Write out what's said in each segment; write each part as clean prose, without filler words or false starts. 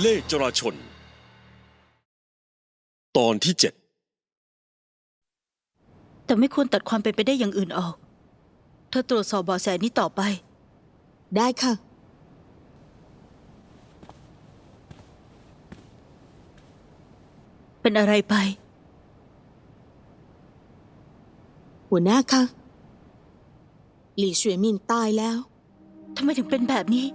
เล่ห์จราชนตอนที่ 7แต่ไม่ควรตัดความเป็นไปได้อย่างอื่นออกเธอตรวจสอบเบาะแสนี้ต่อไปได้ค่ะ เป็นอะไรไปหัวหน้าค่ะหลี่เฉวยหมินตายแล้วทำไมถึงเป็นแบบนี้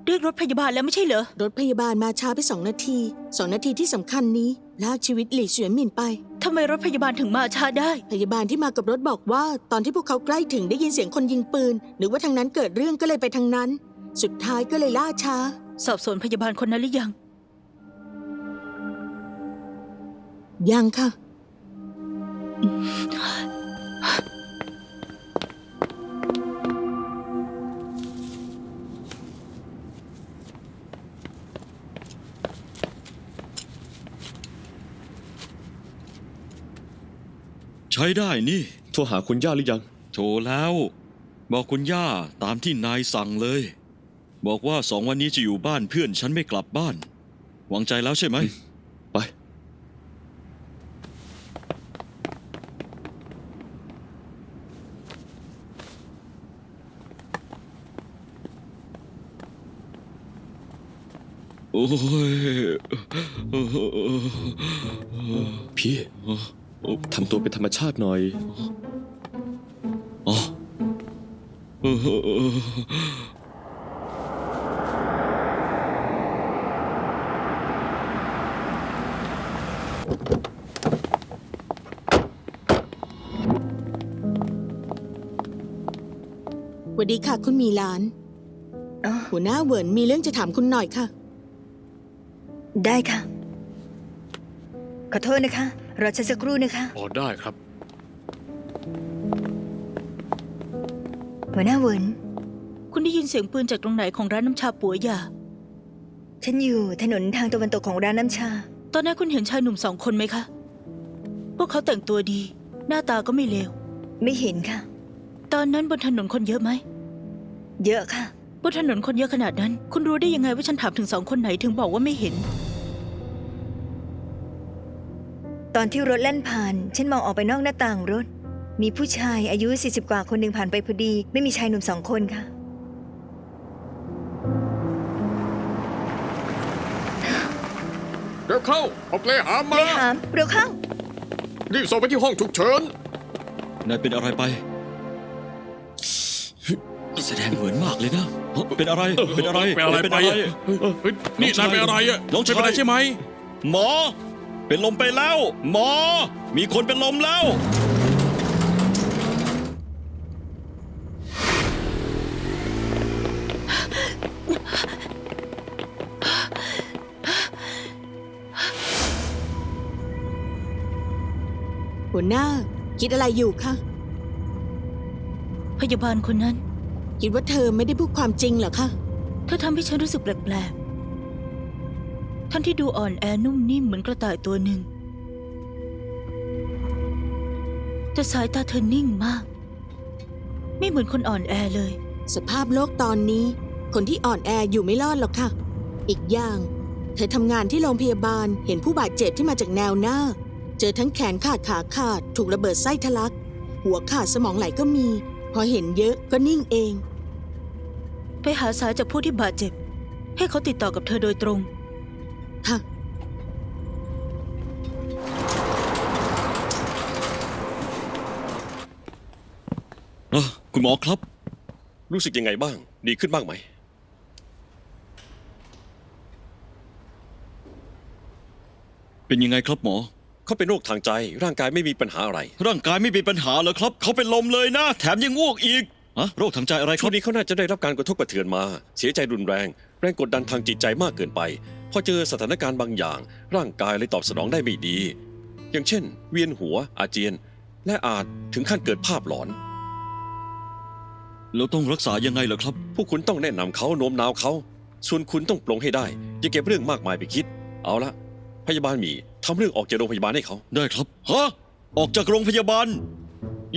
เรียกรถพยาบาลแล้วไม่ใช่เหรอรถพยาบาลมาช้าไป2 นาที2 นาทีที่สำคัญนี้ลากชีวิตหลี่เฉวยหมินไปทำไมรถพยาบาลถึงมาช้าได้พยาบาลที่มากับรถบอกว่าตอนที่พวกเขาใกล้ถึงได้ยินเสียงคนยิงปืนนึกว่าทางนั้นเกิดเรื่องก็เลยไปทางนั้นสุดท้ายก็เลยล่าช้าสอบสวนพยาบาลคนนั้นหรือยังยังค่ะใช้ได้นี่โทรหาคุณย่าหรือยังโทรแล้วบอกคุณย่าตามที่นายสั่งเลยบอกว่า2 วันนี้จะอยู่บ้านเพื่อนฉันไม่กลับบ้านหวังใจแล้วใช่ไหมไปโอ้ยพี่ทำตัวเป็นธรรมชาติหน่อยอ๋อสวัสดีค่ะคุณมีหลานหัวหน้าเหวินมีเรื่องจะถามคุณหน่อยค่ะได้ค่ะขอโทษนะคะรอฉันสักครู่นะคะอ๋อได้ครับหัวหน้าเหวินคุณได้ยินเสียงปืนจากตรงไหนของร้านน้ำชาปัวหย่าฉันอยู่ถนนทางตะวันตกของร้านน้ำชาตอนนั้นคุณเห็นชายหนุ่ม2 คนไหมคะพวกเขาแต่งตัวดีหน้าตาก็ไม่เลวไม่เห็นค่ะตอนนั้นบนถนนคนเยอะไหมเยอะค่ะบนถนนคนเยอะขนาดนั้นคุณรู้ได้ยังไงว่าฉันถามถึง2 คนไหนถึงบอกว่าไม่เห็นตอนที่รถแล่นผ่านฉันมองออกไปนอกหน้าต่างรถมีผู้ชายอายุ40 กว่าคนหนึ่งผ่านไปพอดีไม่มีชายหนุ่ม2 คนค่ะเร็วเข้าเอาเปลหามมา เลหามเร็วเข้ารีบส่งไปที่ห้องฉุกเฉินนายเป็นอะไรไปแสดงเหมือนมากเลยนะเป็นอะไรเป็นอะไรเป็นอะไรนี่นายเป็นอะไรอ่ะน้องชายเป็นอะไรใช่ไหมหมอเป็นลมไปแล้วหมอมีคนเป็นลมแล้วหัวหน้าคิดอะไรอยู่คะพยาบาลคนนั้นคิดว่าเธอไม่ได้พูดความจริงเหรอคะเธอทำให้ฉันรู้สึกแปลกๆท่านที่ดูอ่อนแอนุ่มนิ่มเหมือนกระต่ายตัวหนึ่งแต่สายตาเธอนิ่งมากไม่เหมือนคนอ่อนแอเลยสภาพโลกตอนนี้คนที่อ่อนแออยู่ไม่รอดหรอกค่ะอีกอย่างเธอทำงานที่โรงพยาบาลเห็นผู้บาดเจ็บที่มาจากแนวหน้าเจอทั้งแขนขาดขาขาดถูกระเบิดไส้ทะลักหัวขาดสมองไหลก็มีพอเห็นเยอะก็นิ่งเองไปหาสายจากผู้ที่บาดเจ็บให้เขาติดต่อกับเธอโดยตรงค่ะคุณหมอครับรู้สึกยังไงบ้างดีขึ้นบ้างไหมเป็นยังไงครับหมอเขาเป็นโรคทางใจร่างกายไม่มีปัญหาอะไรร่างกายไม่มีปัญหาเหรอครับเขาเป็นลมเลยนะแถมยังอ้วกอีกโรคทางใจอะไรค ช่ รั ว บ งนี้เขาน่าจะได้รับการกระทบกระเทือนมาเสียใจรุนแรงแรงกดดันทางจิตใจมากเกินไปพอเจอสถานการณ์บางอย่างร่างกายเลยตอบสนองได้ไม่ดีอย่างเช่นเวียนหัวอาเจียนและอาจถึงขั้นเกิดภาพหลอนแล้วต้องรักษายังไงล่ะครับพวกคุณต้องแนะนำเขาโน้มน้าวเขาส่วนคุณต้องปลงให้ได้อย่าเก็บเรื่องมากมายไปคิดเอาละพยาบาลหมีทำเรื่องออกจากโรงพยาบาลให้เขาได้ครับออกจากโรงพยาบาล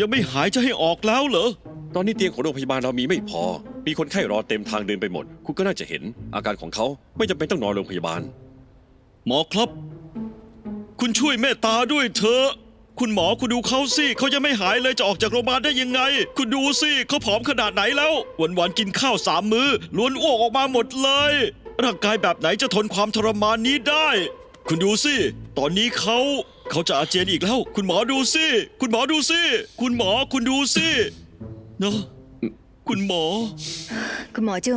ยังไม่หายจะให้ออกแล้วเหรอตอนนี้เตียงของโรงพยาบาลเรามีไม่พอมี มีคนไข้รอเต็มทางเดินไปหมด คุณก็น่าจะเห็นอาการของเขาไม่จำเป็นต้องนอนโรงพยาบาล หมอครับ คุณช่วยเมตตาด้วยเถอะคุณหมอคุณดูเขาสิเขายังไม่หายเลยจะออกจากโรงพยาบาลได้ยังไง คุณดูสิเขาผอมขนาดไหนแล้ว วันๆกินข้าว3 มื้อล้วนอ้วกออกมาหมดเลย ร่างกายแบบไหนจะทนความทรมานนี้ได้ คุณดูสิตอนนี้เขาจะอาเจียนอีกแล้ว คุณหมอดูสิคุณหมอดูสิคุณหมอคุณดูสิเนาะคุณหมอ คุณหมอโจ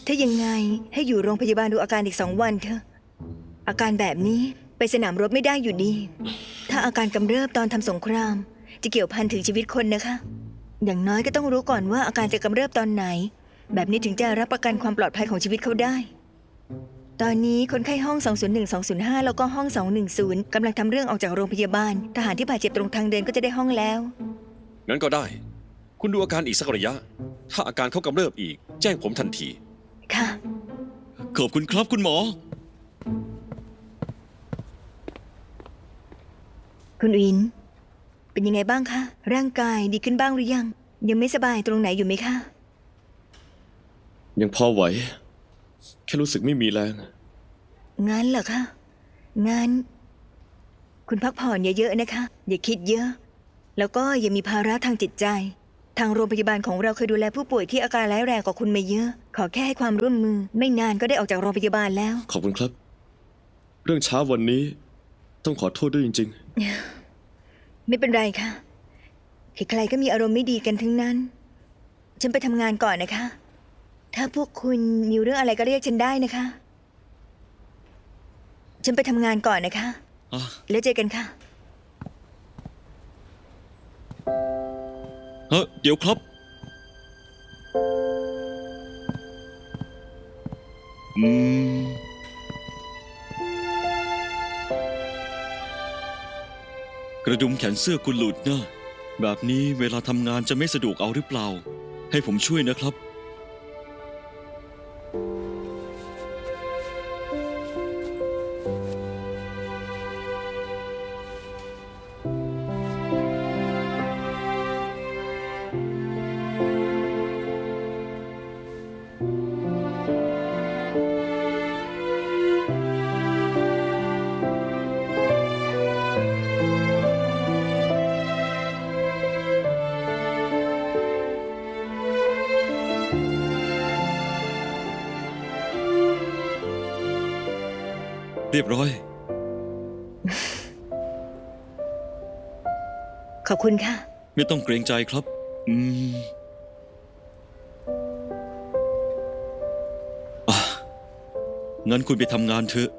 ถ้ายังไงให้อยู่โรงพยาบาลดูอาการอีก2 วันเถอะ อาการแบบนี้ไปสนามรบไม่ได้อยู่ดี ถ้าอาการกำเริบตอนทำสงคราม จะเกี่ยวพันถึงชีวิตคนนะคะ อย่างน้อยก็ต้องรู้ก่อนว่าอาการจะกำเริบตอนไหน แบบนี้ถึงจะรับประกันความปลอดภัยของชีวิตเขาได้ ตอนนี้คนไข้ห้อง 201 205 แล้วก็ห้อง 210 กำลังทำเรื่องออกจากโรงพยาบาล ทหารที่บาดเจ็บตรงทางเดินก็จะได้ห้องแล้ว งั้นก็ได้ คุณดูอาการอีกสักระยะ ถ้าอาการเขากำเริบอีก แจ้งผมทันที ค่ะ ขอบคุณครับคุณหมอ คุณวิน เป็นยังไงบ้างคะ ร่างกายดีขึ้นบ้างหรือยัง ยังไม่สบายตรงไหนอยู่ไหมคะ ยังพอไหว แค่รู้สึกไม่มีแรง งั้นเหรอคะ งั้น คุณพักผ่อนเยอะๆนะคะ อย่าคิดเยอะ แล้วก็อย่ามีภาระทางจิตใจ ทางโรงพยาบาลของเราเคยดูแลผู้ป่วยที่อาการร้ายแรงกว่าคุณมาเยอะ ขอแค่ให้ความร่วมมือ ไม่นานก็ได้ออกจากโรงพยาบาลแล้ว ขอบคุณครับ เรื่องเช้าวันนี้ ต้องขอโทษด้วยจริง ไม่เป็นไรค่ะใครๆก็มีอารมณ์ไม่ดีกันทั้งนั้น ฉันไปทำงานก่อนนะคะ ถ้าพวกคุณมีเรื่องอะไรก็เรียกฉันได้นะคะ ฉันไปทำงานก่อนนะคะ อ่ะ แล้วเจอกันค่ะ เดี๋ยวครับ กระดุมแขนเสื้อคุณหลุดนะ แบบนี้เวลาทำงานจะไม่สะดวกเอาหรือเปล่า ให้ผมช่วยนะครับ เรียบร้อย ขอบคุณค่ะ ไม่ต้องเกรงใจครับ อ่ะงั้นคุณไปทำงานเถอะ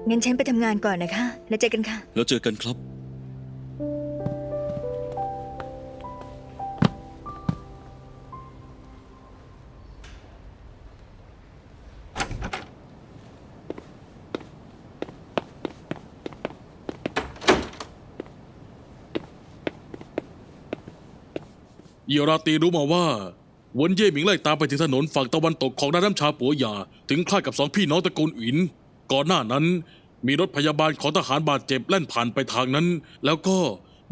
งั้นฉันไปทำงานก่อนนะคะ แล้วเจอกันค่ะ แล้วเจอกันครับ เยราตีรู้มาว่าหวนเย่หมิงไล่ตามไปถึงถนนฝั่งตะวันตกของน้ำชาปัวหยาถึงคล้ายกับ2 พี่น้องตระกูลอิน ก่อนหน้านั้น มีรถพยาบาลของทหารบาดเจ็บแล่นผ่านไปทางนั้น แล้วก็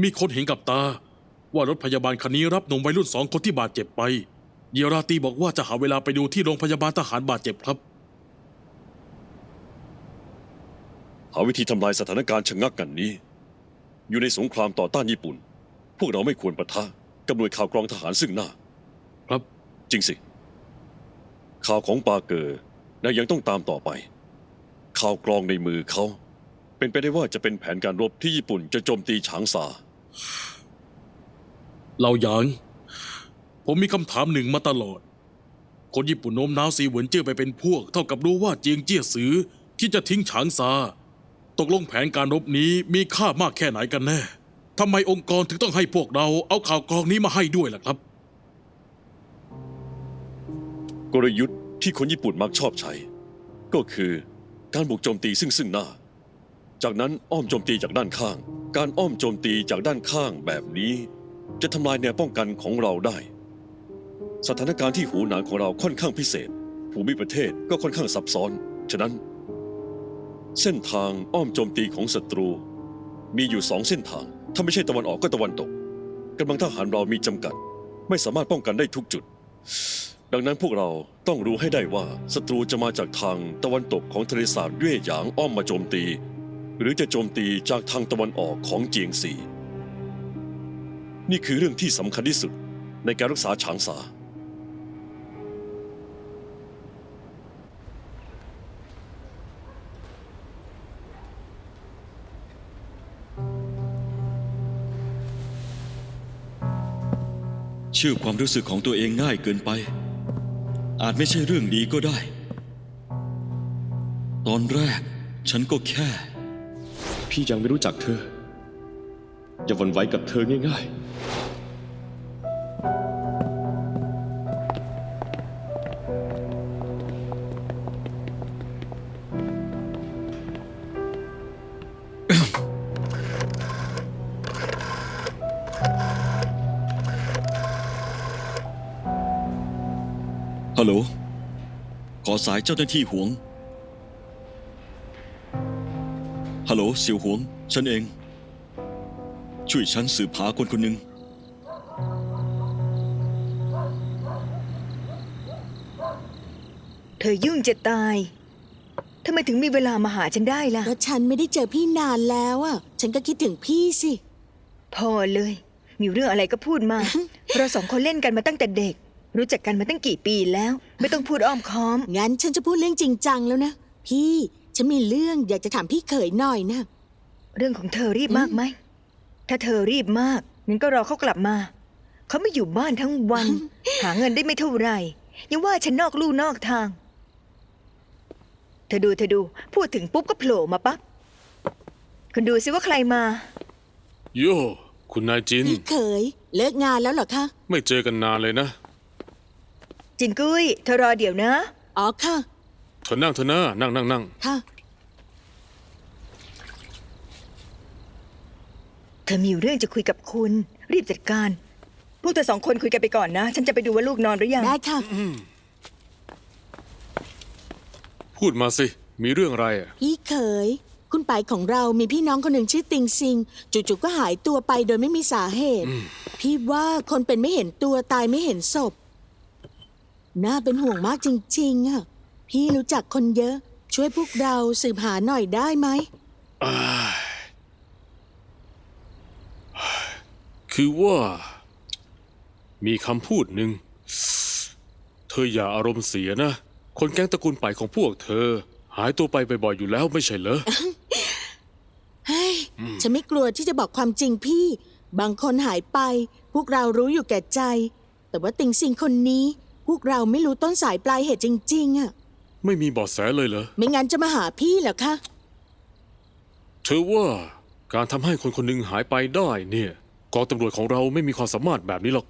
มีคนเห็นกับตา ว่ารถพยาบาลคันนี้รับหนุ่มวัยรุ่น2 คนที่บาดเจ็บไป เยราตีบอกว่าจะหาเวลาไปดูที่โรงพยาบาลทหารบาดเจ็บครับ หาวิธีทำลายสถานการณ์ชะงักกันนี้ อยู่ในสงครามต่อต้านญี่ปุ่น พวกเราไม่ควรปะทะกับหน่วยข่าวกรองทหารซึ่งหน้า ครับ จริงสิ ข่าวของปาเกอร์และยังต้องตามต่อไป ข่าวกรองในมือเขา เป็นไปได้ว่าจะเป็นแผนการรบที่ญี่ปุ่นจะโจมตีฉางซา เหล่าหยาง ผมมีคำถามหนึ่งมาตลอด คนญี่ปุ่นโน้มน้าวซีเหวินเจี้ยไปเป็นพวก เท่ากับรู้ว่าเจียงเจี้ยซือคิดจะทิ้งฉางซา ตกลงแผนการรบนี้มีค่ามากแค่ไหนกันแน่ทำไมองค์กรถึงต้องให้พวกเราเอาข่าวกรองนี้มาให้ด้วยล่ะครับ กลยุทธ์ที่คนญี่ปุ่นมักชอบใช้ ก็คือการบุกโจมตีซึ่งหน้า จากนั้นอ้อมโจมตีจากด้านข้าง การอ้อมโจมตีจากด้านข้างแบบนี้ จะทำลายแนวป้องกันของเราได้ สถานการณ์ที่หูหนานของเราค่อนข้างพิเศษ ภูมิประเทศก็ค่อนข้างซับซ้อน ฉะนั้น เส้นทางอ้อมโจมตีของศัตรู มีอยู่2 เส้นทาง ถ้าไม่ใช่ตะวันออกก็ตะวันตกกำลังทหารเรามีจำกัด ไม่สามารถป้องกันได้ทุกจุด ดังนั้นพวกเราต้องรู้ให้ได้ว่าศัตรูจะมาจากทางตะวันตกของทะเลสาบเย่หยางอ้อมมาโจมตี หรือจะโจมตีจากทางตะวันออกของเจียงซีนี่คือเรื่องที่สำคัญที่สุดในการรักษาฉางซา เชื่อความรู้สึกของตัวเองง่ายเกินไป อาจไม่ใช่เรื่องดีก็ได้ ตอนแรกฉันก็แค่ พี่ยังไม่รู้จักเธอ อย่าหวั่นไหวกับเธอง่าย ฮัลโหล ขอสายเจ้าหน้าที่หวง ฮัลโหลเสี่ยวหวง ฉันเอง ช่วยฉันสืบหาคนคนหนึ่ง เธอยุ่งจะตายทำไมถึงมีเวลามาหาฉันได้ล่ะ ก็ฉันไม่ได้เจอพี่นานแล้วอ่ะ ฉันก็คิดถึงพี่สิ พอเลย มีเรื่องอะไรก็พูดมา เราสองคนเล่นกันมาตั้งแต่เด็ก รู้จักกันมาตั้งกี่ปีแล้ว ไม่ต้องพูดอ้อมค้อม งั้นฉันจะพูดเรื่องจริงจังแล้วนะ พี่ฉันมีเรื่องอยากจะถามพี่เขยหน่อยนะ เรื่องของเธอรีบมากไหม ถ้าเธอรีบมากงั้นก็รอเขากลับมา เขาไม่อยู่บ้านทั้งวัน หาเงินได้ไม่เท่าไหร่ยังว่าฉันนอกลู่นอกทาง เธอดู พูดถึงปุ๊บก็โผล่มาปั๊บ คุณดูสิว่าใครมา โย่คุณนายจิน พี่เขยเลิกงานแล้วเหรอคะ ไม่เจอกันนานเลยนะ จินกุ้ย เธอรอเดี๋ยวนะ อ๋อค่ะ เธอนั่งนั่ง ค่ะ เธอมีเรื่องจะคุยกับคุณ รีบจัดการ พวกเธอสองคนคุยกันไปก่อนนะ ฉันจะไปดูว่าลูกนอนหรือยัง ได้ค่ะ พูดมาสิ มีเรื่องอะไรอะ พี่เขย คุณไปของเรามีพี่น้องคนหนึ่งชื่อติงซิงจู่ๆก็หายตัวไปโดยไม่มีสาเหตุ พี่ว่าคนเป็นไม่เห็นตัวตายไม่เห็นศพ น่าเป็นห่วงมากจริงๆอะพี่รู้จักคนเยอะ ช่วยพวกเราสืบหาหน่อยได้ไหม คือว่า มีคำพูดหนึ่ง เธออย่าอารมณ์เสียนะ คนแก๊งตระกูลไปของพวกเธอ หายตัวไปบ่อยๆอยู่แล้วไม่ใช่เหรอ เฮ้ย ฉันไม่กลัวที่จะบอกความจริงพี่ บางคนหายไป พวกเรารู้อยู่แก่ใจ แต่ว่าติงซิงคนนี้ พวกเราไม่รู้ต้นสายปลายเหตุจริงๆอะ ไม่มีเบาะแสเลยเหรอ ไม่งั้นจะมาหาพี่เหรอคะ เธอว่าการทำให้คนคนหนึ่งหายไปได้เนี่ยกองตำรวจของเราไม่มีความสามารถแบบนี้หรอก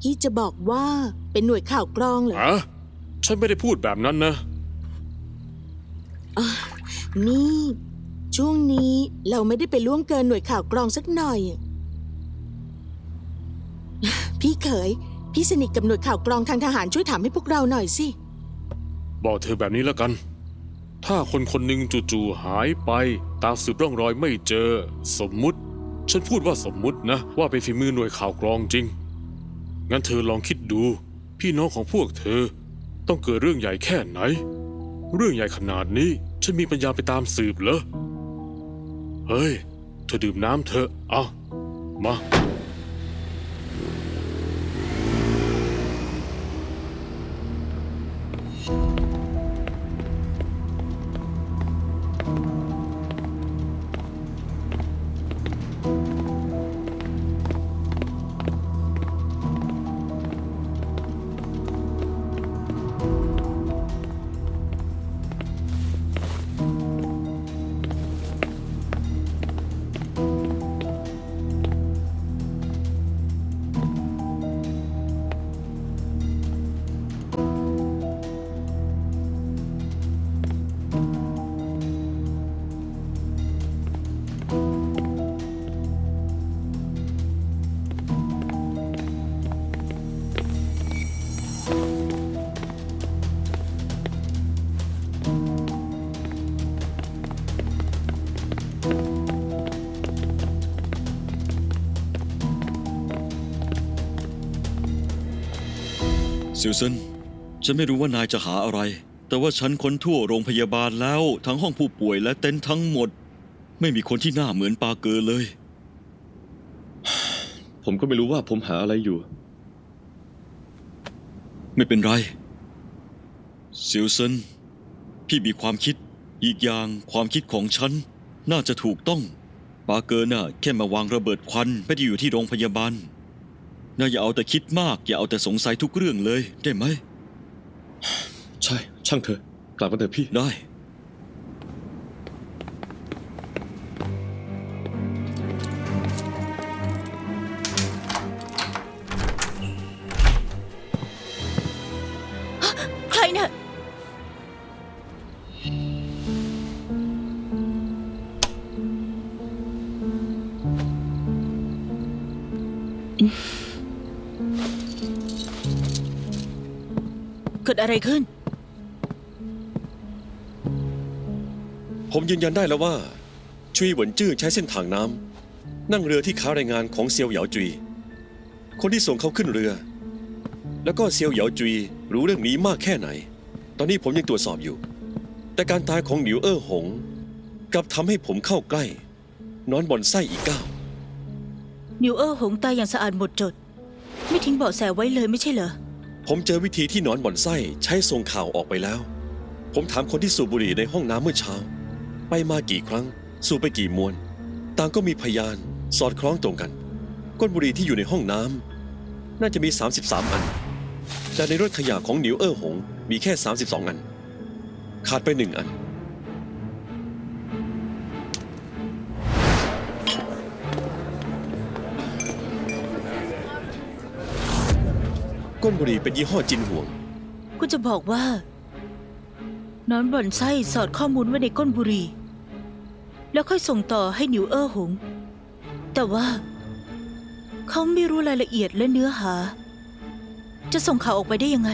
พี่จะบอกว่าเป็นหน่วยข่าวกรองเหรอ อะฉันไม่ได้พูดแบบนั้นนะ นี่ ช่วงนี้เราไม่ได้ไปล่วงเกินหน่วยข่าวกรองสักหน่อย พี่เขย พี่สนิทกับหน่วยข่าวกรองทางทหารช่วยถามให้พวกเราหน่อยสิ บอกเธอแบบนี้แล้วกัน ถ้าคนคนหนึ่งจู่ๆหายไป ตามสืบร่องรอยไม่เจอ สมมุติ ฉันพูดว่าสมมุตินะ ว่าเป็นฝีมือหน่วยข่าวกรองจริง งั้นเธอลองคิดดู พี่น้องของพวกเธอ ต้องเกิดเรื่องใหญ่แค่ไหน เรื่องใหญ่ขนาดนี้ ฉันมีปัญญาไปตามสืบเหรอ เฮ้ย เธอดื่มน้ำเถอะ เอามา ซิลเซนฉันไม่รู้ว่านายจะหาอะไร แต่ว่าฉันค้นทั่วโรงพยาบาลแล้วทั้งห้องผู้ป่วยและเต็นท์ทั้งหมด ไม่มีคนที่หน้าเหมือนปาเกอร์เลย ผมก็ไม่รู้ว่าผมหาอะไรอยู่ ไม่เป็นไรซิลเซนพี่มีความคิดอีกอย่างความคิดของฉันน่าจะถูกต้องปาเกอร์น่ะแค่มาวางระเบิดควันไม่ได้อยู่ที่โรงพยาบาลน่าอย่าเอาแต่คิดมากอย่าเอาแต่สงสัยทุกเรื่องเลยได้ไหม ใช่ ช่างเถอะ กลับกันเถอะพี่ ได้ ใครน่ะ เกิดอะไรขึ้น ผมยืนยันได้แล้วว่าชุยเหวินจื้อใช้เส้นทางน้ำนั่งเรือที่ค้ารายงานของเซียวเหยาจุยคนที่ส่งเขาขึ้นเรือ แล้วก็เซียวเหยาจุยรู้เรื่องนี้มากแค่ไหน ตอนนี้ผมยังตรวจสอบอยู่ แต่การตายของหนิวหงกลับทำให้ผมเข้าใกล้นอนบ่อนไส้อีกก้าว นิวหงตายอย่างสะอาดหมดจด ไม่ทิ้งเบาะแสไว้เลยไม่ใช่เหรอ ผมเจอวิธีที่หนอนบ่อนไส้ใช้ส่งข่าวออกไปแล้ว ผมถามคนที่สูบบุหรี่ในห้องน้ำเมื่อเช้า ไปมากี่ครั้ง สูบไปกี่มวน ต่างก็มีพยานสอดคล้องตรงกัน ก้นบุหรี่ที่อยู่ในห้องน้ำน่าจะมี 33 อัน แต่ในรถขยะของหนิวหงมีแค่ 32 อัน ขาดไป1 อัน ก้นบุหรี่เป็นยี่ห้อจินห่วง คุณจะบอกว่า นอนบ่อนไส้สอดข้อมูลไว้ในก้นบุหรี่ แล้วค่อยส่งต่อให้หนิวหง แต่ว่าเขาไม่รู้รายละเอียดและเนื้อหา จะส่งข่าวออกไปได้ยังไง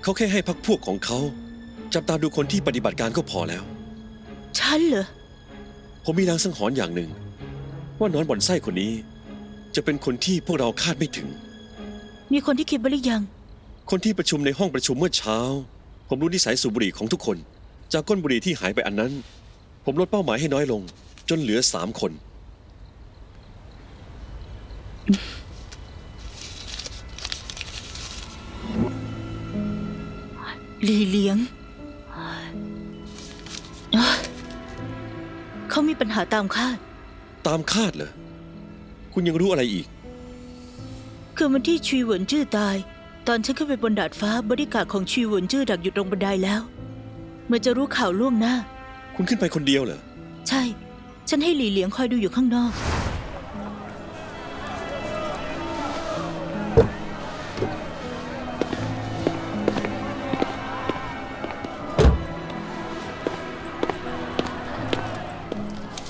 เขาแค่ให้พรรคพวกของเขา จับตาดูคนที่ปฏิบัติการก็พอแล้ว ฉันเหรอ ผมมีลางสังหรณ์อย่างหนึ่ง ว่านอนบ่อนไส้คนนี้ จะเป็นคนที่พวกเราคาดไม่ถึง มีคนที่คิดบ้างหรือยัง คนที่ประชุมในห้องประชุมเมื่อเช้า ผมรู้นิสัยสูบบุหรี่ของทุกคน จากก้นบุหรี่ที่หายไปอันนั้น ผมลดเป้าหมายให้น้อยลง จนเหลือ3 คน หลีเลี้ยง เขามีปัญหาตามคาด ตามคาดเหรอ คุณยังรู้อะไรอีก คือวันที่ชีเหวินจื้อตาย ตอนฉันขึ้นไปบนดาดฟ้าบริการดของชีเหวินจื้อดักอยู่ตรงบันไดแล้วเมื่อจะรู้ข่าวล่วงหน้า คุณขึ้นไปคนเดียวเหรอ ใช่ ฉันให้หลีเหลียงคอยดูอยู่ข้างนอก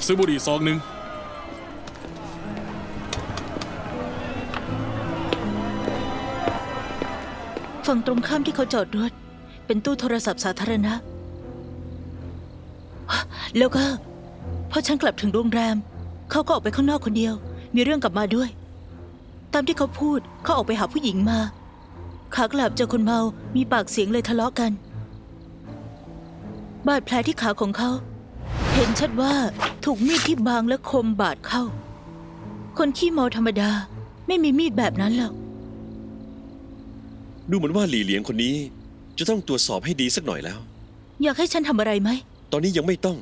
ซื้อบุหรี่ซองหนึ่ง ฝั่งตรงข้ามที่เขาจอดรถ เป็นตู้โทรศัพท์สาธารณะ แล้วก็พอฉันกลับถึงโรงแรม เขาก็ออกไปข้างนอกคนเดียว มีเรื่องกลับมาด้วย ตามที่เขาพูดเขาออกไปหาผู้หญิงมา ขากลับเจอคนเมา มีปากเสียงเลยทะเลาะกัน บาดแผลที่ขาของเขา เห็นชัดว่าถูกมีดที่บางและคมบาดเข้า คนขี้เมาธรรมดาไม่มีมีดแบบนั้นหรอก ดูเหมือนว่าหลี่เหลียงคนนี้ จะต้องตรวจสอบให้ดีสักหน่อยแล้ว อยากให้ฉันทำอะไรไหม ตอนนี้ยังไม่ต้อง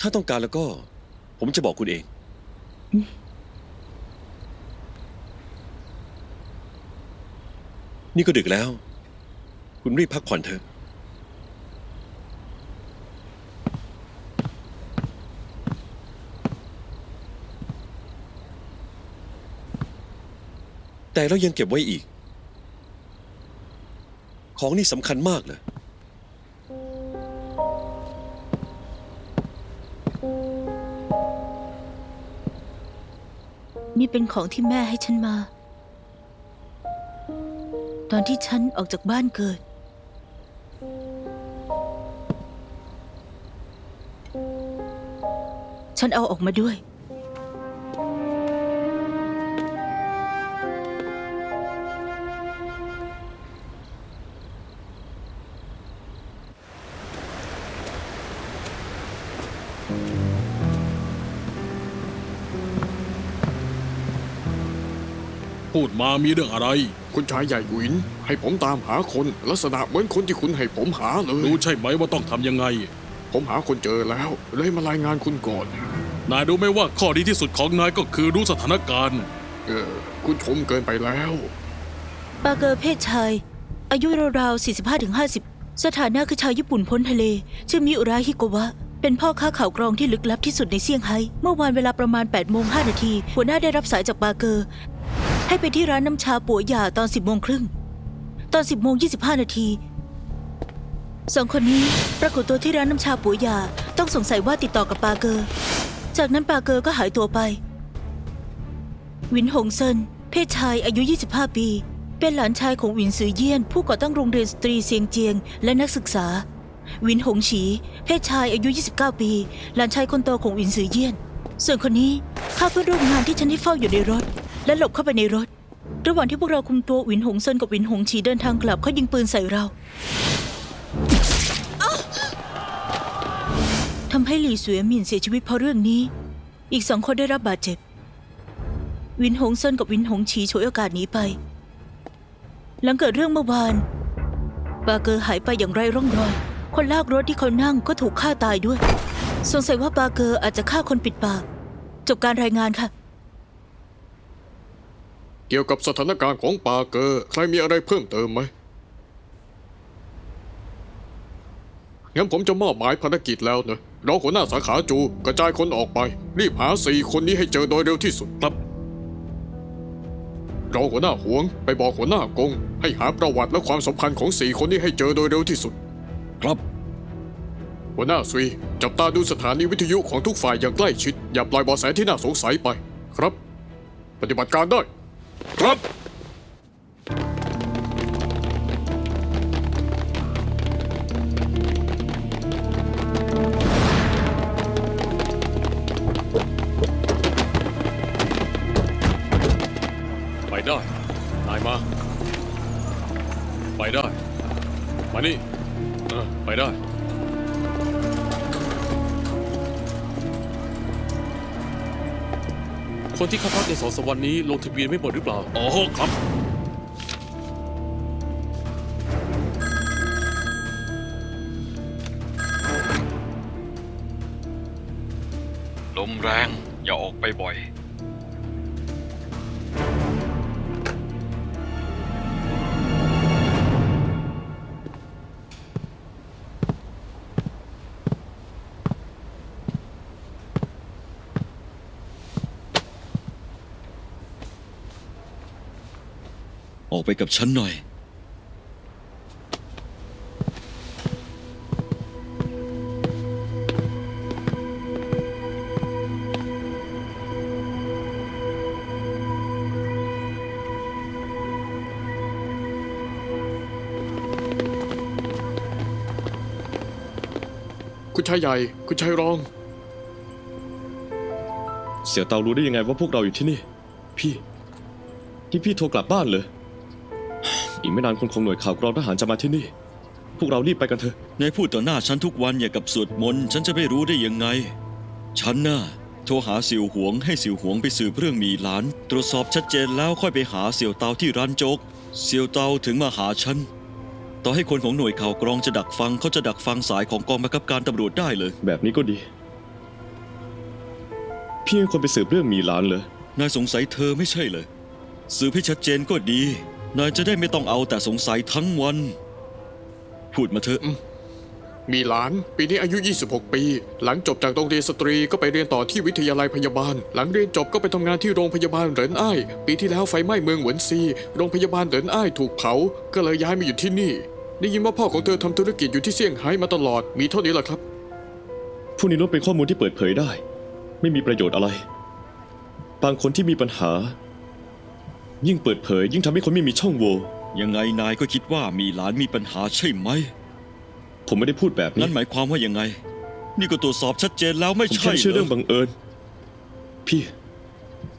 ถ้าต้องการแล้วก็ ผมจะบอกคุณเอง นี่ก็ดึกแล้ว คุณรีบพักผ่อนเถอะ แต่เรายังเก็บไว้อีก ของนี่สำคัญมากเลย นี่เป็นของที่แม่ให้ฉันมา ตอนที่ฉันออกจากบ้านเกิด ฉันเอาออกมาด้วย พูดมามีเรื่องอะไร คุณชายใหญ่หวิน ให้ผมตามหาคนลักษณะเหมือนคนที่คุณให้ผมหาเลย รู้ใช่ไหมว่าต้องทำยังไง ผมหาคนเจอแล้ว เลยมารายงานคุณก่อน นายรู้ไหมว่าข้อดีที่สุดของนายก็คือรู้สถานการณ์ คุณชมเกินไปแล้ว ปาเกอร์เพศชาย อายุราวๆ 45-50 สถานะคือชาวญี่ปุ่นพ้นทะเล ชื่อมิอุระฮิโกวะ เป็นพ่อค้าข่าวกรองที่ลึกลับที่สุดในเซี่ยงไฮ้ เมื่อวานเวลาประมาณ 8:05 นาที หัวหน้าได้รับสายจากปาเกอร์ ให้ไปที่ร้านน้ำชาปัวหย่าตอน 10:30 น. ตอน 10:25 นาทีสองคนนี้ปรากฏตัวที่ร้านน้ำชาปัวหย่าต้องสงสัยว่าติดต่อกับปาเกอร์ จากนั้นปาเกอร์ก็หายตัวไป หวินหงเซิน เพศชายอายุ 25 ปี เป็นหลานชายของหวินซือเยี่ยน ผู้ก่อตั้งโรงเรียนสตรีเซียงเจียง และนักศึกษา หวินหงฉี เพศชายอายุ 29 ปี หลานชายคนโตของหวินซือเยี่ยน ส่วนคนนี้ฆ่าเพื่อนร่วมงานที่ฉันให้เฝ้าอยู่ในรถ และหลบเข้าไปในรถ ระหว่างที่พวกเราคุมตัวหวินหงเซินกับหวินหงฉีเดินทางกลับเขายิงปืนใส่เราทำให้หลี่เสวยหมิ่นเสียชีวิตเพราะเรื่องนี้ อีก2 คนได้รับบาดเจ็บ หวินหงเซินกับหวินหงฉีฉวยโอกาสหนีไป หลังเกิดเรื่องเมื่อวานปาเกอร์หายไปอย่างไร้ร่องรอย คนลากรถที่เขานั่งก็ถูกฆ่าตายด้วย สงสัยว่าปาเกอร์อาจจะฆ่าคนปิดปาก จบการรายงานค่ะ เกี่ยวกับสถานการณ์ของปาเกอร์ ใครมีอะไรเพิ่มเติมไหม งั้นผมจะมอบหมายภารกิจแล้วนะรองหัวหน้าสาขาจูกระจายคนออกไป รีบหา4 คนนี้ให้เจอโดยเร็วที่สุด ครับ รองหัวหน้าหวงไปบอกหัวหน้ากง ให้หาประวัติและความสัมพันธ์ของ4 คนนี้ให้เจอโดยเร็วที่สุด ครับ หัวหน้าซุยจับตาดูสถานีวิทยุของทุกฝ่ายอย่างใกล้ชิด อย่าปล่อยเบาะแสที่น่าสงสัยไป ครับ ปฏิบัติการได้ ครับ ไปได้ นายมา ไปได้ มานี่ไปได้ คนที่เข้าพักใน2 วันนี้ลงทะเบียนไม่หมดหรือเปล่า อ๋อครับ ลมแรงอย่าออกไปบ่อย ออกไปกับฉันหน่อย คุณชายใหญ่ คุณชายรอง เสี่ยวเตารู้ได้ยังไงว่าพวกเราอยู่ที่นี่ พี่โทรกลับบ้านเลย อีกไม่นานคนของหน่วยข่าวกรองทหารจะมาที่นี่ พวกเรารีบไปกันเถอะ นายพูดต่อหน้าฉันทุกวันอย่างกับสวดมนต์ฉันจะไม่รู้ได้ยังไง ฉันน่ะโทรหาเสี่ยวหวงให้เสี่ยวหวงไปสืบเรื่องหมีหลาน ตรวจสอบชัดเจนแล้วค่อยไปหาเสี่ยวเตาที่ร้านโจ๊ก เสี่ยวเตาถึงมาหาฉัน ต่อให้คนของหน่วยข่าวกรองจะดักฟังเขาจะดักฟังสายของกองบังคับการตำรวจได้เลย แบบนี้ก็ดี พี่ให้คนไปสืบเรื่องหมีหลานเหรอ นายสงสัยเธอไม่ใช่เลยสืบให้ชัดเจนก็ดี นายจะได้ไม่ต้องเอาแต่สงสัยทั้งวัน พูดมาเถอะ มีหลาน ปีนี้อายุ 26 ปี หลังจบจากโรงเรียนสตรีก็ไปเรียนต่อที่วิทยาลัยพยาบาล หลังเรียนจบก็ไปทำงานที่โรงพยาบาลเหรินอ้าย ปีที่แล้วไฟไหม้เมืองเหวินซี โรงพยาบาลเหรินอ้ายถูกเผา ก็เลยย้ายมาอยู่ที่นี่ ได้ยินว่าพ่อของเธอทำธุรกิจอยู่ที่เซี่ยงไฮ้มาตลอด มีเท่านี้แหละครับ พวกนี้ล้วนเป็นข้อมูลที่เปิดเผยได้ ไม่มีประโยชน์อะไร บางคนที่มีปัญหา ยิ่งเปิดเผยยิ่งทำให้คนไม่มีช่องโหว่ ยังไงนายก็คิดว่ามีหลานมีปัญหาใช่ไหม ผมไม่ได้พูดแบบนี้ นั่นหมายความว่ายังไง นี่ก็ตรวจสอบชัดเจนแล้วไม่ ผม ใช่ แค่เชื่อ เหร เรื่ อ องบังเอิญ พี่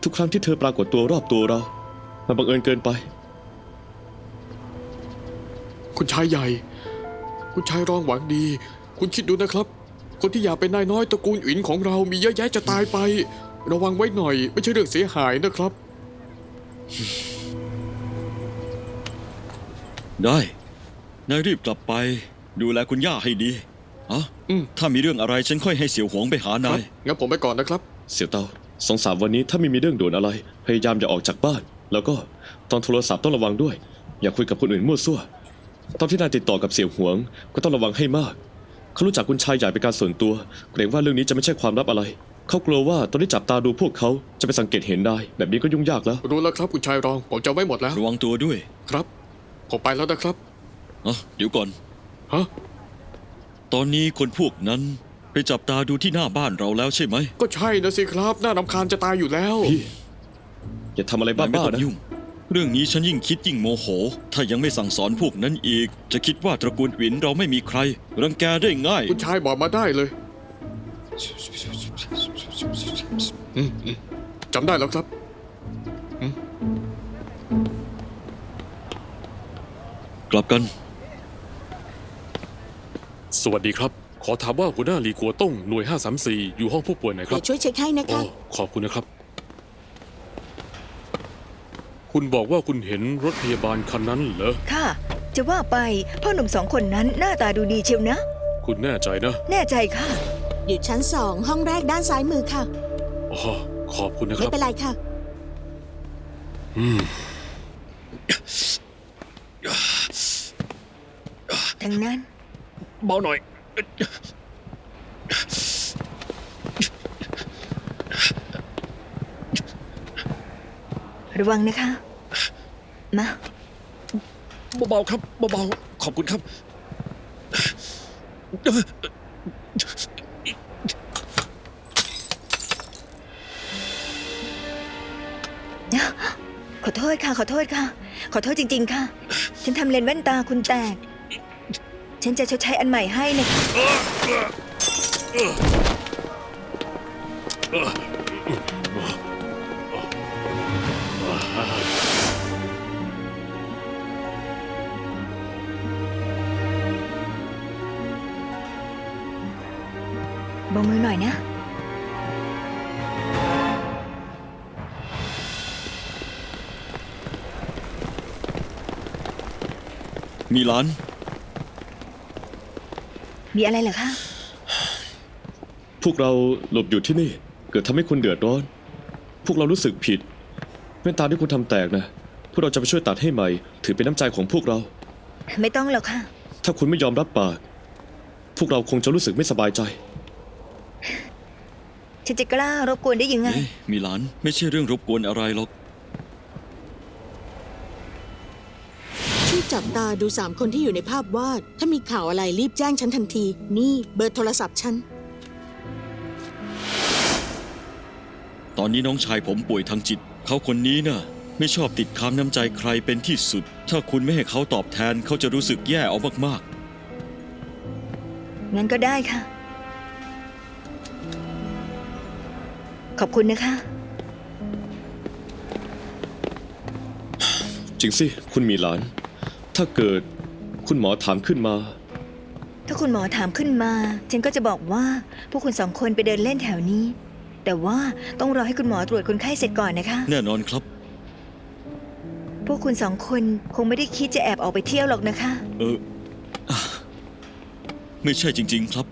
ทุกครั้งที่เธอปรากฏตัวรอบตัวเรา มันบังเอิญเกินไป คุณชายใหญ่ คุณชายรองหวังดี คุณคิดดูนะครับ คนที่อยากเป็นนายน้อยตระกูลอินของเรามีเยอะแยะจะตายไป ระวังไว้หน่อย ไม่ใช่เรื่องเสียหายนะครับ ได้ นายรีบกลับไป ดูแลคุณย่าให้ดีอ๋อ ถ้ามีเรื่องอะไรฉันค่อยให้เสี่ยวหวงไปหา ครั นา บ ย งั้นผมไปก่อนนะครับ เสี่ยวเตา2-3 วันนี้ถ้าไม่มีเรื่องด่วนอะไร พยายามอย่าออกจากบ้าน แล้วก็ตอนโทรศัพท์ต้องระวังด้วย อย่าคุยกับคนอื่นมั่วซั่ว ตอนที่นายติดต่อกับเสี่ยวหวงก็ต้องระวังให้มาก เขารู้จักคุณชายใหญ่เป็นการส่วนตัว เกรงว่าเรื่องนี้จะไม่ใช่ความลับอะไร เขากลัวว่าตอนที่จับตาดูพวกเขาจะไปสังเกตเห็นนายแบบนี้ก็ยุ่งยากแล้ว รู้แล้วครับคุณชายรอง ผมจำไว้หมดแล้ว ระวังตัวด้วย ครับ ผมไปแล้วนะครับ อ๋อเดี๋ยวก่อน ฮะ ตอนนี้คนพวกนั้นไปจับตาดูที่หน้าบ้านเราแล้วใช่ไหม ก็ใช่นะสิครับ น่ารำคาญจะตายอยู่แล้ว พี่ อย่าทำอะไร นายไม่ บ้า ต้อง ๆนะ ยุ่ง เรื่องนี้ฉันยิ่งคิดยิ่งโมโห ถ้ายังไม่สั่งสอนพวกนั้นอีก จะคิดว่าตระกูลหวินเราไม่มีใคร รังแกได้ง่าย คุณชายบอกมาได้เลยจำได้แล้วครับ กลับกัน สวัสดีครับ ขอถามว่าหัวหน้าหลีกัวต้งหน่วย 534 อยู่ห้องผู้ป่วยไหนค เดี๋ รั ย บ วช่วยเช็คให้นะ อ๋อ คะ ขอบคุณนะครับ คุณบอกว่าคุณเห็นรถพยาบาลคันนั้นเหรอ ค่ะ จะว่าไปพ่อหนุ่มสองคนนั้นหน้าตาดูดีเชียวนะ คุณแน่ใจนะ แน่ใจค่ะ อยู่ชั้น 2 ห้องแรกด้านซ้ายมือค่ะ อ๋อ ขอบคุณนะค ไม่ รับ เป็นไรค่ะ ทั้งนั้น เบาหน่อย ระวังนะคะ มา เบาๆครับ เบาๆ ขอบคุณครับ ขอโทษค่ะ ขอโทษค่ะ ขอโทษจริง ๆ ค่ะ ฉันทำเลนส์แว่นตาคุณแตก ฉันจะชดใช้อันใหม่ให้นะคะเบามือหน่อยนะ มีหลาน มีอะไรเหรอคะ พวกเราหลบอยู่ที่นี่ เกิดทำให้คุณเดือดร้อน พวกเรารู้สึกผิดแว่นตาที่คุณทำแตกนะ พวกเราจะไปช่วยตัดให้ใหม่ ถือเป็นน้ำใจของพวกเรา ไม่ต้องหรอกค่ะ ถ้าคุณไม่ยอมรับปาก พวกเราคงจะรู้สึกไม่สบายใจ ฉันจะกล้ารบกวนได้ยังไง เอ๊ะมีหลาน ไม่ใช่เรื่องรบกวนอะไรหรอก ช่วยจับตาดู 3 คนที่อยู่ในภาพวาด ถ้ามีข่าวอะไรรีบแจ้งฉันทันที นี่เบอร์โทรศัพท์ฉัน ตอนนี้น้องชายผมป่วยทางจิต เขาคนนี้น่ะ ไม่ชอบติดค้างน้ำใจใครเป็นที่สุด ถ้าคุณไม่ให้เขาตอบแทน เขาจะรู้สึกแย่เอามาก งั้นก็ได้ค่ะ ขอบคุณนะคะ จริงสิ คุณมีหลาน ถ้าเกิดคุณหมอถามขึ้นมา ถ้าคุณหมอถามขึ้นมา ฉันก็จะบอกว่าพวกคุณสองคนไปเดินเล่นแถวนี้ แต่ว่าต้องรอให้คุณหมอตรวจคนไข้เสร็จก่อนนะคะ ๆ แน่นอนครับ พวกคุณสองคนคงไม่ได้คิดจะแอบออกไปเที่ยวหรอกนะคะ ไม่ใช่จริง ๆ ครับ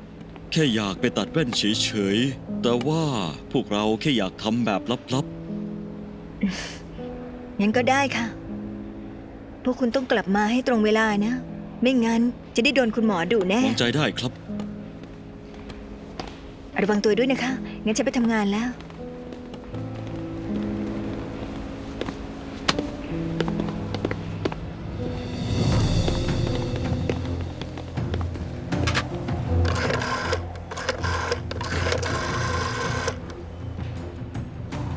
แค่อยากไปตัดแว่นเฉยๆ แต่ว่าพวกเราแค่อยากทำแบบลับ งั้นก็ได้ค่ะ พวกคุณต้องกลับมาให้ตรงเวลานะ ไม่งั้นจะได้โดนคุณหมอดุแน่ ๆวางใจได้ครับ ระวังตัวด้วยนะคะ งั้นฉันไปทำงานแล้ว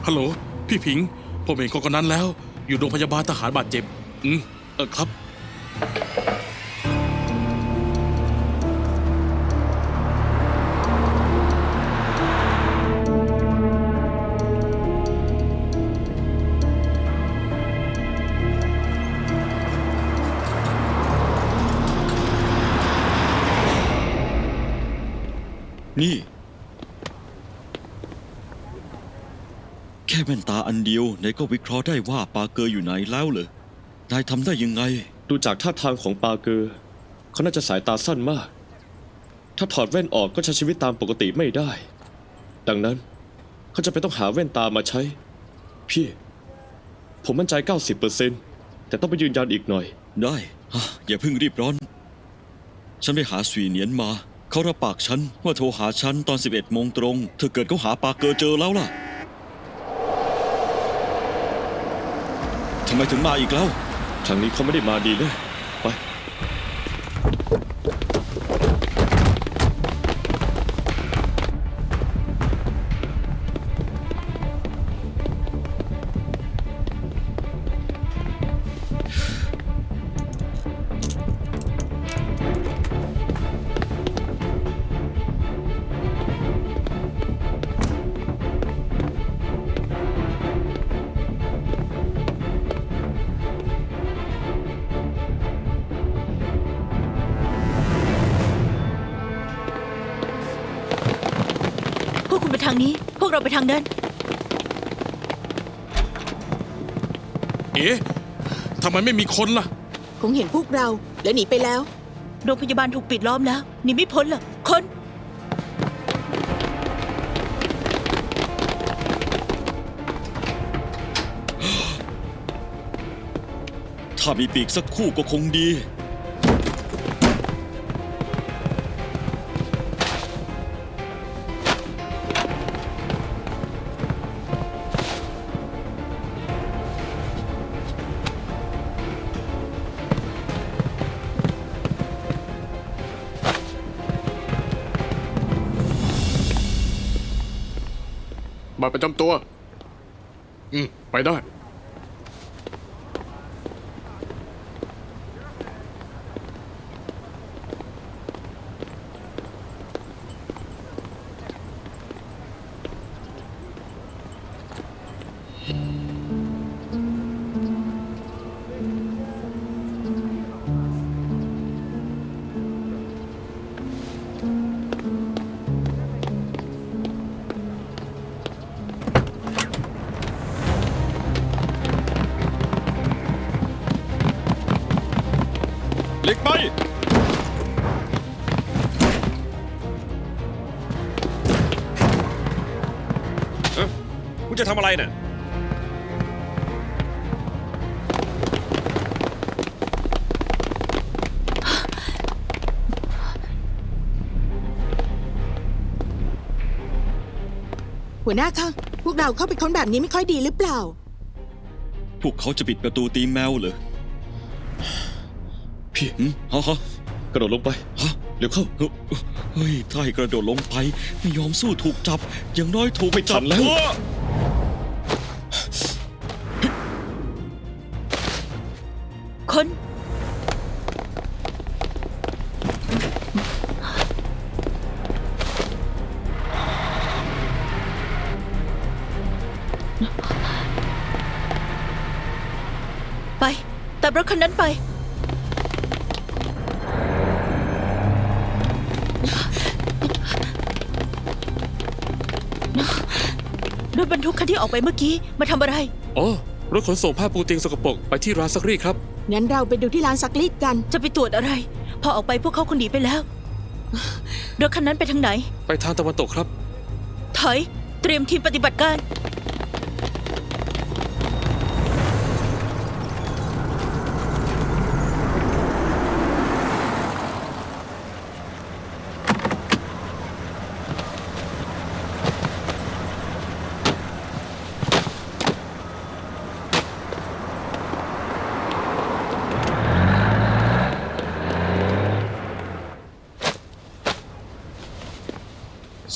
ฮัลโหล พี่ผิง ผมเห็นคนคนนั้นแล้ว อยู่โรงพยาบาลทหารบาดเจ็บ ครับ นี่ แค่แว่นตาอันเดียวนายก็วิเคราะห์ได้ว่าปาเกอร์อยู่ไหนแล้วเหรอนายทำได้ยังไง ดูจากท่าทางของปาเกอร์เขาน่าจะสายตาสั้นมาก ถ้าถอดแว่นออกก็ใช้ชีวิตตามปกติไม่ได้ ดังนั้นเขาจะไปต้องหาแว่นตามาใช้ พี่ ผมมั่นใจ 90%แต่ต้องไปยืนยันอีกหน่อย ได้ฮะอย่าเพิ่งรีบร้อน ฉันไปหาสวีเหนียนมา เขารับปากฉันว่าโทรหาฉันตอน 11 โมงตรง เธอเกิดเขาหาปาเกอร์เจอแล้วล่ะ ทำไมถึงมาอีกแล้ว ครั้งนี้เขาไม่ได้มาดีแน่ไป พวกคุณไปทางนี้ พวกเราไปทางนั้น เอ๊ะทำไมไม่มีคนล่ะ คงเห็นพวกเราแล้วหนีไปแล้ว โรงพยาบาลถูกปิดล้อมแล้วหนีไม่พ้นหรอกคน ถ้ามีปีกสักคู่ก็คงดี บัตรประจำตัว ไปได้ เล็กไป คุณจะทำอะไรน่ะ หัวหน้าคะพวกเราเข้าไปค้นแบบนี้ไม่ค่อยดีหรือเปล่า พวกเขาจะปิดประตูตีแมวเหรอ พี่ ฮะ กระโดดลงไป ฮะ เร็วเข้า เฮ้ยถ้าให้กระโดดลงไป ไม่ยอมสู้ถูกจับ อย่างน้อยถูกไปจับ ทันแล้ว เถอะ คน ไปตามรถคันนั้นไป รถบรรทุกคันที่ออกไปเมื่อกี้มาทำอะไร อ๋อ รถขนส่งผ้าปูเตียงสกปรกไปที่ร้านซักรีดครับ งั้นเราไปดูที่ร้านซักรีดกัน จะไปตรวจอะไร พอออกไปพวกเขาคงหนีไปแล้ว รถคันนั้นไปทางไหน ไปทางตะวันตกครับ ถอย เตรียมทีมปฏิบัติการ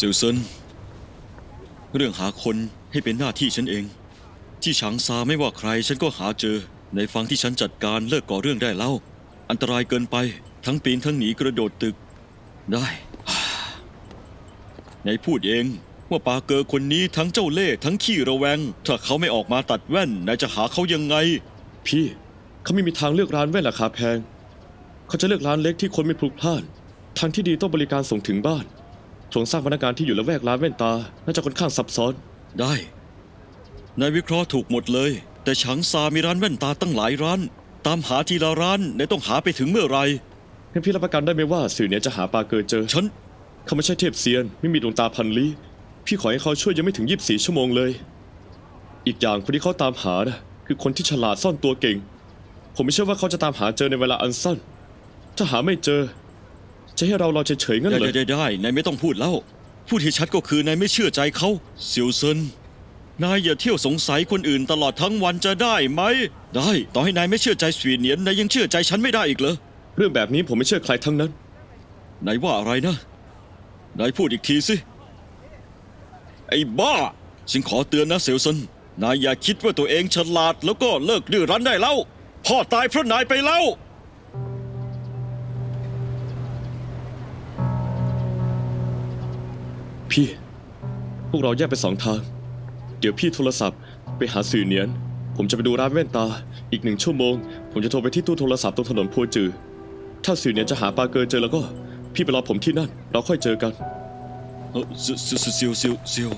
เซิลเซินเรื่องหาคนให้เป็นหน้าที่ฉันเอง ที่ฉางซาไม่ว่าใครฉันก็หาเจอ ในฝั่งที่ฉันจัดการเลิกก่อเรื่องได้แล้ว อันตรายเกินไปทั้งปีนทั้งหนีกระโดดตึก ได้ ไหนพูดเองว่าปาเกอร์คนนี้ทั้งเจ้าเล่ห์ทั้งขี้ระแวง ถ้าเขาไม่ออกมาตัดแว่นนายจะหาเขายังไง พี่เขาไม่มีทางเลือกร้านแว่นราคาแพง เขาจะเลือกร้านเล็กที่คนไม่พลุกพล่าน ทางที่ดีต้องบริการส่งถึงบ้านโครงสร้างพนักงานที่อยู่ละแวกร้านแว่นตา น่าจะค่อนข้างซับซ้อน ได้นายวิเคราะห์ถูกหมดเลย แต่ฉางซามีร้านแว่นตาตั้งหลายร้าน ตามหาทีละร้านนายต้องหาไปถึงเมื่อไหร งั้นพี่รับประกันได้ไหมว่าสื่อเนี่ยจะหาปาเกอร์เจอ ฉัน เขาไม่ใช่เทพเซียน ไม่มีดวงตาพันลี้พี่ขอให้เขาช่วยยังไม่ถึง24 ชั่วโมงเลย อีกอย่างคนที่เขาตามหานะคือคนที่ฉลาดซ่อนตัวเก่ง ผมไม่เชื่อว่าเขาจะตามหาเจอในเวลาอันสั้น ถ้าหาไม่เจอ จะให้เรารอเฉยๆงั้นเหรอ ได้นายไม่ต้องพูดแล้ว พูดที่ชัดก็คือนายไม่เชื่อใจเขาเซียวเซินนายอย่าเที่ยวสงสัยคนอื่นตลอดทั้งวันจะได้ไหม ได้ต่อให้นายไม่เชื่อใจสวีเหนียนนายยังเชื่อใจฉันไม่ได้อีกเหรอ เรื่องแบบนี้ผมไม่เชื่อใครทั้งนั้น นายว่าอะไรนะนายพูดอีกทีสิไอ้บ้าฉันขอเตือนนะเซียวเซินนายอย่าคิดว่าตัวเองฉลาดแล้วก็เลิกดื้อรั้นได้แล้วพ่อตายเพราะนายไปแล้ว พี่ พวกเราแยกเป็น2 ทาง เดี๋ยวพี่โทรศัพท์ไปหาสื่อเนียน ผมจะไปดูร้านแว่นตา อีก1 ชั่วโมง ผมจะโทรไปที่ตู้โทรศัพท์ตรงถนนพัวจือ ถ้าสื่อเนียนจะหาปาเกอร์เจอแล้วก็ พี่ไปรอผมที่นั่น เราค่อยเจอกัน เซียว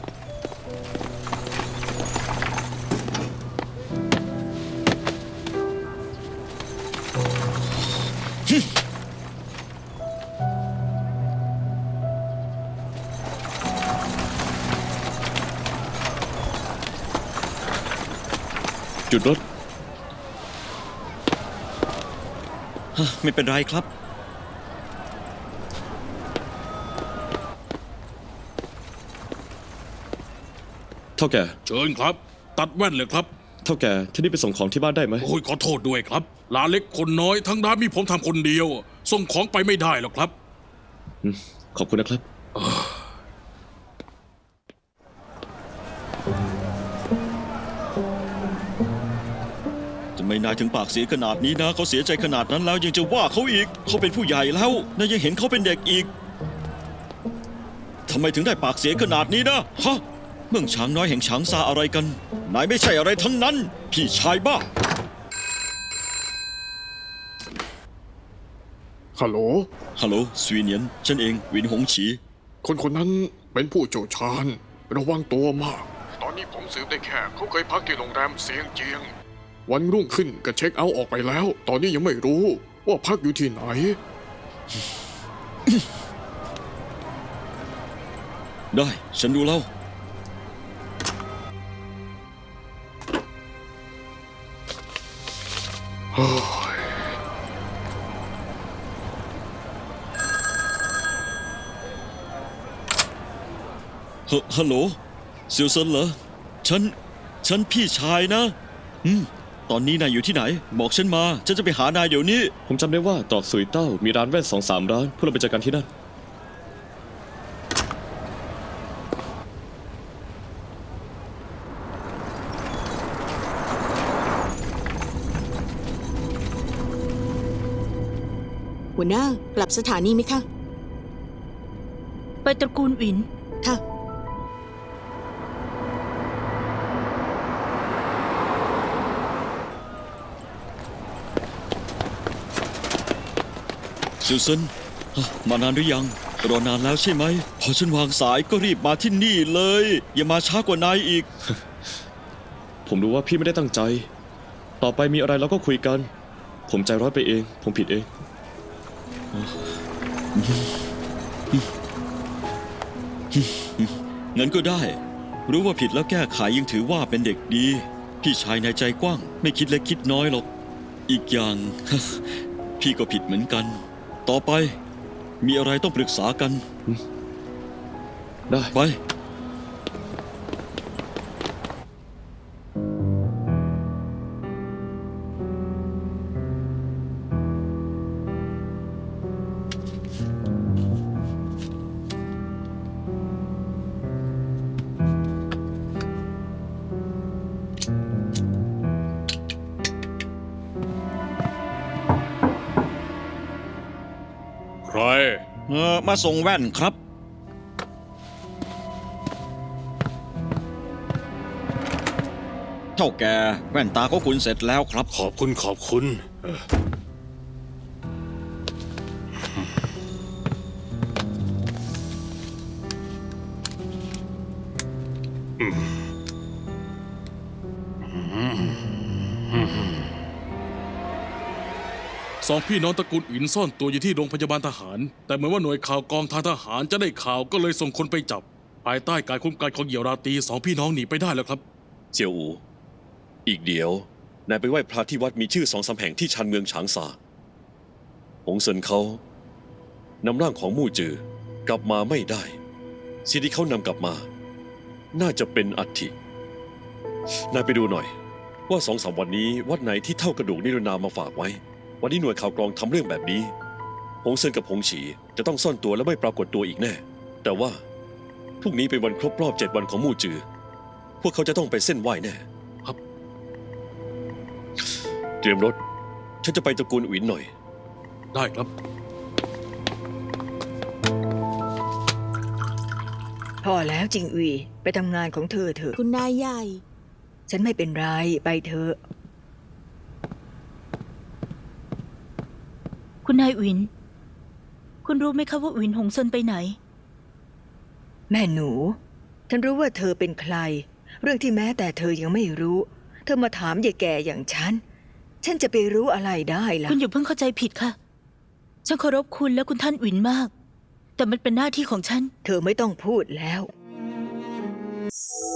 หยุดรถ ไม่เป็นไรครับ เท่าแก่ เชิญครับ ตัดแว่นเลยครับ เท่าแก่ที่นี่ไปส่งของที่บ้านได้ไหม โอ้ยขอโทษด้วยครับหลานเล็กคนน้อยทั้งร้านมีผมทำคนเดียว ส่งของไปไม่ได้หรอกครับ ขอบคุณนะครับ จะไม่นายถึงปากเสียขนาดนี้นะเขาเสียใจขนาดนั้นแล้วยังจะว่าเขาอีก เขาเป็นผู้ใหญ่แล้วนายยังเห็นเขาเป็นเด็กอีกทำไมถึงได้ปากเสียขนาดนี้นะฮะเมืองช้างน้อยแห่งช้างซาอะไรกันนายไม่ใช่อะไรทั้งนั้น พี่ชายบ้า ฮัลโหล ฮัลโหลสวีเนียนฉันเองวินหงฉี คนนั้นเป็นผู้เชี่ยวชาญ ระวังตัวมาก ตอนนี้ผมสืบได้แค่เขาเคยพักที่โรงแรมเสียงเจียง วันรุ่งขึ้นก็เช็คเอาท์ออกไปแล้ว ตอนนี้ยังไม่รู้ว่าพักอยู่ที่ไหน ได้ฉันรู้แล้วฮัลโหลเซียวเซินเหรอฉันพี่ชายนะตอนนี้นายอยู่ที่ไหน บอกฉันมาฉันจะไปหานายเดี๋ยวนี้ ผมจำได้ว่าตรอกสุยเต้ามีร้านแว่น2-3 ร้านพวกเราไปเจอกันที่นั่น หัวหน้ากลับสถานีไหมคะ ไปตระกูลอิน ค่ะ ซิวเซินมานานหรือยังรอนานแล้วใช่ไหมพอฉันวางสายก็รีบมาที่นี่เลย อย่ามาช้ากว่านายอีก ผมรู้ว่าพี่ไม่ได้ตั้งใจ ต่อไปมีอะไรเราก็คุยกัน ผมใจร้อนไปเอง ผมผิดเอง งั้นก็ได้ รู้ว่าผิดแล้วแก้ไขยังถือว่าเป็นเด็กดี พี่ชายนายใจกว้าง ไม่คิดเล็กคิดน้อยหรอก อีกอย่าง พี่ก็ผิดเหมือนกัน ต่อไป มีอะไรต้องปรึกษากัน ได้ ไป ใคร มาส่งแว่นครับ เท่าแก่แว่นตาของคุณเสร็จแล้วครับ ขอบคุณ สองพี่น้องตระกูลอินซ่อนตัวอยู่ที่โรงพยาบาลทหาร แต่เหมือนว่าหน่วยข่าวกองทางทหารจะได้ข่าวก็เลยส่งคนไปจับ ภายใต้การคุ้มกันของเหยี่ยวราตรีสองพี่น้องหนีไปได้แล้วครับ เสี่ยวอูอีกเดี๋ยวนายไปไหว้พระที่วัดมีชื่อ2-3 แห่งที่ชานเมืองฉางซาหงเซินเขานำร่างของมู่จือกลับมาไม่ได้สิ่งที่เขานำกลับมา น่าจะเป็นอัฐินายไปดูหน่อย ว่า2-3 วันนี้วัดไหนที่เท่ากระดูกนิรนามมาฝากไว้ วันนี้หน่วยข่าวกรองทำเรื่องแบบนี้หงเซินกับหงฉีจะต้องซ่อนตัวและไม่ปรากฏตัวอีกแน่ แต่ว่าพรุ่งนี้เป็นวันครบรอบ7 วันของมู่จือ พวกเขาจะต้องไปเส้นไหว้แน่ ครับ เตรียมรถ ฉันจะไปตระกูลอุ๋นหน่อย ได้ครับ พอแล้วจิงอุยไปทำงานของเธอเถอะ คุณนายใหญ่ ฉันไม่เป็นไรไปเถอะ คุณนายอิน คุณรู้ไหมคะว่าอินหงเซินไปไหน แม่หนู ฉันรู้ว่าเธอเป็นใคร เรื่องที่แม้แต่เธอยังไม่รู้ เธอมาถามยายแก่อย่างฉัน ฉันจะไปรู้อะไรได้ล่ะ คุณอย่าเพิ่งเข้าใจผิดค่ะ ฉันเคารพคุณและคุณท่านอินมาก แต่มันเป็นหน้าที่ของฉัน เธอไม่ต้องพูดแล้ว ค